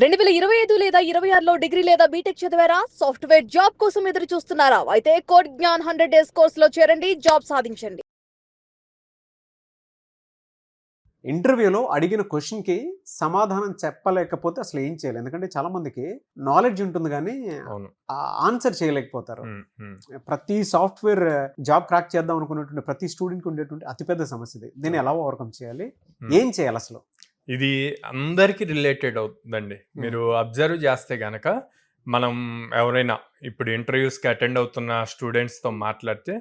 2025 లేదా 26లో డిగ్రీ లేదా బీటెక్ చదివారా? సాఫ్ట్‌వేర్ జాబ్ కోసం ఎదురు చూస్తున్నారా? అయితే కోడ్ జ్ఞాన్ 100 డేస్ కోర్సులో చేరండి, జాబ్ సాధించండి. ఇంటర్వ్యూలో అడిగిన క్వెషన్‌కి సమాధానం చెప్పలేకపోతే అసలు ఏం చేయాలి? ఎందుకంటే చాలామందికి నాలెడ్జ్ ఉంటుంది గానీ, అవును. ఆన్సర్ చేయలేకపోతారు. హ్మ్. హ్మ్. ప్రతి సాఫ్ట్‌వేర్ జాబ్ క్రాక్ చేద్దాం అనుకున్నటువంటి ప్రతి స్టూడెంట్‌కి ఉండేటువంటి అతిపెద్ద సమస్య ఇది. దీన్ని ఎలా ఓవర్‌కమ్ చేయాలి? ఏం చేయాలి అసలు? ఇది అందరికీ రిలేటెడ్ అవుతుందండి. మీరు అబ్జర్వ్ చేస్తే గనక మనం ఎవరైనా ఇప్పుడు ఇంటర్వ్యూస్‌కి అటెండ్ అవుతున్న స్టూడెంట్స్‌తో మాట్లాడితే,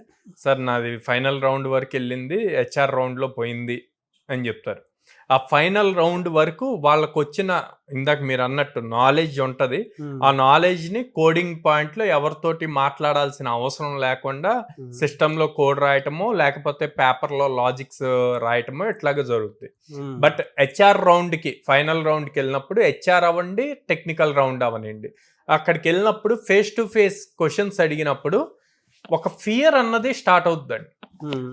సార్ నాది ఫైనల్ రౌండ్ వరకు వెళ్ళింది, హెచ్ఆర్ రౌండ్‌లో పోయింది అని చెప్తారు. ఆ ఫైనల్ రౌండ్ వరకు వాళ్ళకొచ్చిన ఇందాక మీరు అన్నట్టు నాలెడ్జ్ ఉంటది. ఆ నాలెడ్జ్‌ని కోడింగ్ పాయింట్‌లో ఎవరితోటి మాట్లాడాల్సిన అవసరం లేకుండా సిస్టమ్‌లో కోడ్ రాయటమో, లేకపోతే పేపర్‌లో లాజిక్స్ రాయటమో ఇట్లాగా జరుగుద్ది. బట్ హెచ్ఆర్ రౌండ్‌కి ఫైనల్ రౌండ్‌కి వెళ్ళినప్పుడు హెచ్ఆర్ అవ్వండి, టెక్నికల్ రౌండ్ అవ్వనండి. అక్కడికి వెళ్ళినప్పుడు ఫేస్ టు ఫేస్ క్వశ్చన్స్ అడిగినప్పుడు ఒక ఫియర్ అన్నది స్టార్ట్ అవుతుందండి.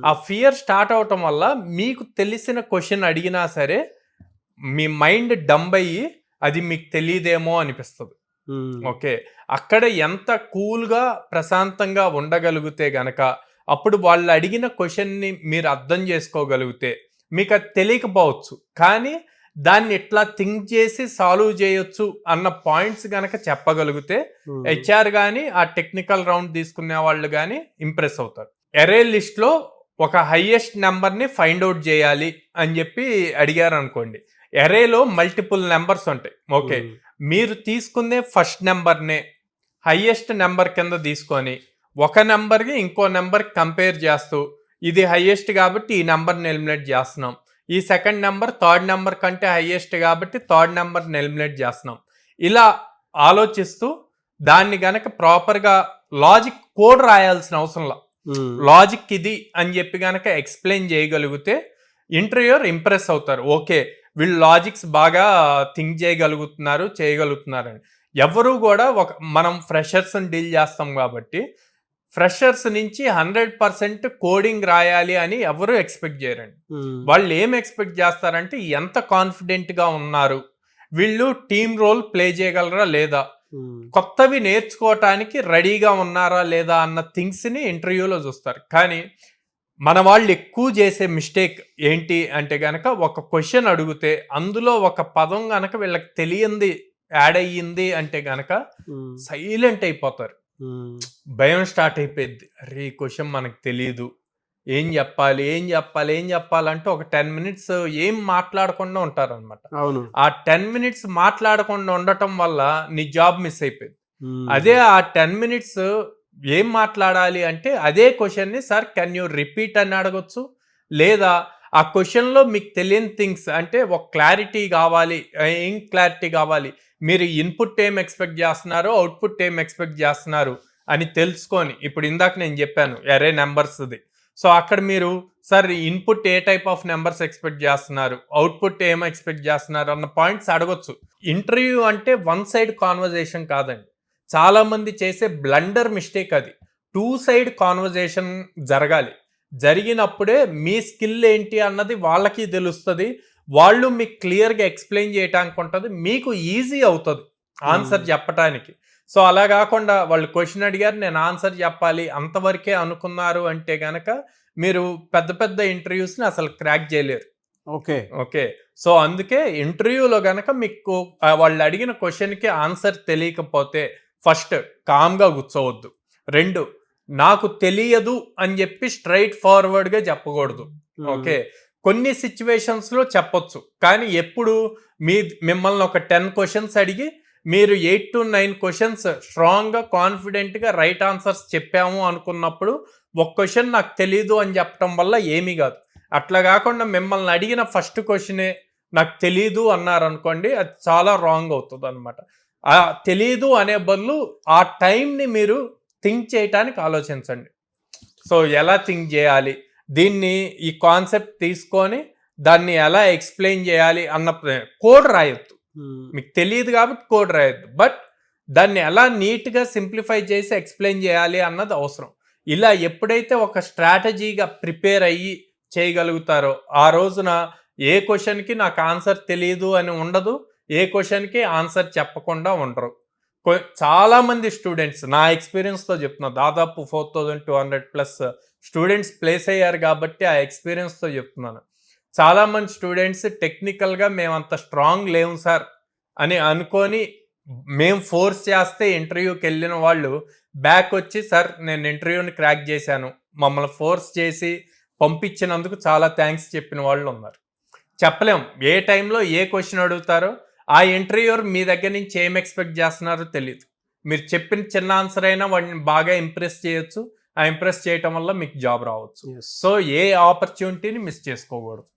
ఆ ఫియర్ స్టార్ట్ అవటం వల్ల మీకు తెలిసిన క్వశ్చన్ అడిగినా సరే మీ మైండ్ డంబ్ అయ్యి అది మీకు తెలియదేమో అనిపిస్తుంది. ఓకే, అక్కడ ఎంత కూల్గా ప్రశాంతంగా ఉండగలిగితే గనక అప్పుడు వాళ్ళు అడిగిన క్వశ్చన్ని మీరు అర్థం చేసుకోగలిగితే మీకు అది తెలియకపోవచ్చు, కానీ దాన్ని ఎట్లా థింక్ చేసి సాల్వ్ చేయొచ్చు అన్న పాయింట్స్ గనక చెప్పగలిగితే హెచ్ఆర్ కానీ ఆ టెక్నికల్ రౌండ్ తీసుకునే వాళ్ళు కానీ ఇంప్రెస్ అవుతారు. ఎరే లిస్ట్లో ఒక హైయెస్ట్ నెంబర్ని ఫైండ్ అవుట్ చేయాలి అని చెప్పి అడిగారు అనుకోండి. ఎరేలో మల్టిపుల్ నెంబర్స్ ఉంటాయి. ఓకే, మీరు తీసుకునే ఫస్ట్ నెంబర్నే హైయెస్ట్ నెంబర్ కింద తీసుకొని ఒక నెంబర్కి ఇంకో నెంబర్కి కంపేర్ చేస్తూ ఇది హైయెస్ట్ కాబట్టి ఈ నెంబర్ని ఎలిమినేట్ చేస్తున్నాం, ఈ సెకండ్ నెంబర్ థర్డ్ నెంబర్ కంటే హైయెస్ట్ కాబట్టి థర్డ్ నెంబర్ని ఎలిమినేట్ చేస్తున్నాం, ఇలా ఆలోచిస్తూ దాన్ని గనక ప్రాపర్గా లాజిక్ కోడ్ రాయాల్సిన అవసరంలా లాజిక్ ఇది అని చెప్పి గనక ఎక్స్ప్లెయిన్ చేయగలిగితే ఇంటర్వ్యూయర్ ఇంప్రెస్ అవుతారు. ఓకే, వీళ్ళు లాజిక్స్ బాగా థింక్ చేయగలుగుతున్నారని. ఎవరు కూడా మనం ఫ్రెషర్స్ని డీల్ చేస్తాం కాబట్టి ఫ్రెషర్స్ నుంచి 100% కోడింగ్ రాయాలి అని ఎవరు ఎక్స్పెక్ట్ చేయరండి. వాళ్ళు ఏం ఎక్స్పెక్ట్ చేస్తారంటే ఎంత కాన్ఫిడెంట్గా ఉన్నారు, వీళ్ళు టీమ్ రోల్ ప్లే చేయగలరా లేదా, కొత్తవి నేర్చుకోవటానికి రెడీగా ఉన్నారా లేదా అన్న థింగ్స్ని ఇంటర్వ్యూలో చూస్తారు. కానీ మన వాళ్ళు ఎక్కువ చేసే మిస్టేక్ ఏంటి అంటే గనక ఒక క్వశ్చన్ అడిగితే అందులో ఒక పదం గనక వీళ్ళకి తెలియంది యాడ్ అయ్యింది అంటే గనక సైలెంట్ అయిపోతారు. భయం స్టార్ట్ అయిపోయింది. అరే ఈ క్వశ్చన్ మనకు తెలియదు, ఏం చెప్పాలంటే ఒక 10 minutes ఏం మాట్లాడకుండా ఉంటారనమాట. ఆ 10 minutes మాట్లాడకుండా ఉండటం వల్ల నీ జాబ్ మిస్ అయిపోయింది. అదే ఆ 10 minutes ఏం మాట్లాడాలి అంటే అదే క్వశ్చన్ని సార్ కెన్ యూ రిపీట్ అని అడగొచ్చు, లేదా ఆ క్వశ్చన్లో మీకు తెలియని థింగ్స్ అంటే ఒక క్లారిటీ కావాలి, ఏం క్లారిటీ కావాలి, మీరు ఇన్పుట్ ఏం ఎక్స్పెక్ట్ చేస్తున్నారు, అవుట్పుట్ ఏం ఎక్స్పెక్ట్ చేస్తున్నారు అని తెలుసుకొని, ఇప్పుడు ఇందాక నేను చెప్పాను ఎరే నెంబర్స్ది, సో అక్కడ మీరు sir input A type of numbers expect చేస్తున్నారు, అవుట్పుట్ ఏం ఎక్స్పెక్ట్ చేస్తున్నారు అన్న పాయింట్స్ అడగొచ్చు. ఇంటర్వ్యూ అంటే వన్ సైడ్ కాన్వర్జేషన్ కాదండి. చాలా మంది చేసే బ్లండర్ మిస్టేక్ అది. 2 side కాన్వర్జేషన్ జరగాలి. జరిగినప్పుడే మీ స్కిల్ ఏంటి అన్నది వాళ్ళకి తెలుస్తుంది, వాళ్ళు మీకు క్లియర్గా ఎక్స్ప్లెయిన్ చేయడానికి ఉంటుంది, మీకు ఈజీ అవుతుంది ఆన్సర్ చెప్పడానికి. సో అలా కాకుండా వాళ్ళు క్వశ్చన్ అడిగారు నేను ఆన్సర్ చెప్పాలి అంతవరకే అనుకున్నారు అంటే గనక మీరు పెద్ద పెద్ద ఇంటర్వ్యూస్ని అసలు క్రాక్ చేయలేరు. ఓకే, సో అందుకే ఇంటర్వ్యూలో గనక మీకు వాళ్ళు అడిగిన క్వశ్చన్కి ఆన్సర్ తెలియకపోతే ఫస్ట్ కామ్గా కూర్చోవద్దు. 2, నాకు తెలియదు అని చెప్పి స్ట్రైట్ ఫార్వర్డ్గా చెప్పకూడదు. ఓకే, కొన్ని సిచ్యువేషన్స్లో చెప్పొచ్చు, కానీ ఎప్పుడు మిమ్మల్ని ఒక 10 questions అడిగి మీరు 8 to 9 questions స్ట్రాంగ్గా కాన్ఫిడెంట్గా రైట్ ఆన్సర్స్ చెప్పాము అనుకున్నప్పుడు ఒక క్వశ్చన్ నాకు తెలీదు అని చెప్పడం వల్ల ఏమీ కాదు. అట్లా కాకుండా మిమ్మల్ని అడిగిన ఫస్ట్ క్వశ్చనే నాకు తెలీదు అన్నారనుకోండి, అది చాలా రాంగ్ అవుతుంది అనమాట. ఆ తెలీదు అనే బదులు ఆ టైంని మీరు థింక్ చేయటానికి ఆలోచించండి. సో ఎలా థింక్ చేయాలి, దీన్ని ఈ కాన్సెప్ట్ తీసుకొని దాన్ని ఎలా ఎక్స్ప్లెయిన్ చేయాలి అన్న కోడ్ రాయొద్దు. మీకు తెలియదు కాబట్టి కోడ్ రాయొద్దు, బట్ దాన్ని ఎలా నీట్గా సింప్లిఫై చేసి ఎక్స్ప్లెయిన్ చేయాలి అన్నది అవసరం. ఇలా ఎప్పుడైతే ఒక స్ట్రాటజీగా ప్రిపేర్ అయ్యి చేయగలుగుతారో ఆ రోజున ఏ క్వశ్చన్కి నాకు ఆన్సర్ తెలియదు అని ఉండదు, ఏ క్వశ్చన్కి ఆన్సర్ చెప్పకుండా ఉండరు. చాలా మంది స్టూడెంట్స్ నా ఎక్స్పీరియన్స్తో చెప్తున్నా, దాదాపు 4200+ స్టూడెంట్స్ ప్లేస్ అయ్యారు కాబట్టి ఆ ఎక్స్పీరియన్స్తో చెప్తున్నాను. చాలామంది స్టూడెంట్స్ టెక్నికల్గా మేము అంత స్ట్రాంగ్ లేవు సార్ అని అనుకొని మేము ఫోర్స్ చేస్తే ఇంటర్వ్యూకి వెళ్ళిన వాళ్ళు బ్యాక్ వచ్చి, సార్ నేను ఇంటర్వ్యూని క్రాక్ చేశాను, మమ్మల్ని ఫోర్స్ చేసి పంపించినందుకు చాలా థ్యాంక్స్ చెప్పిన వాళ్ళు ఉన్నారు. చెప్పలేం ఏ టైంలో ఏ క్వశ్చన్ అడుగుతారో, ఆ ఇంటర్వ్యూర్ మీ దగ్గర నుంచి ఏం ఎక్స్పెక్ట్ చేస్తున్నారో తెలియదు. మీరు చెప్పిన చిన్న ఆన్సర్ అయినా వాడిని బాగా ఇంప్రెస్ చేయొచ్చు, ఆ ఇంప్రెస్ చేయటం వల్ల మీకు జాబ్ రావచ్చు. Yes. సో ఏ ఆపర్చునిటీని మిస్ చేసుకోకూడదు.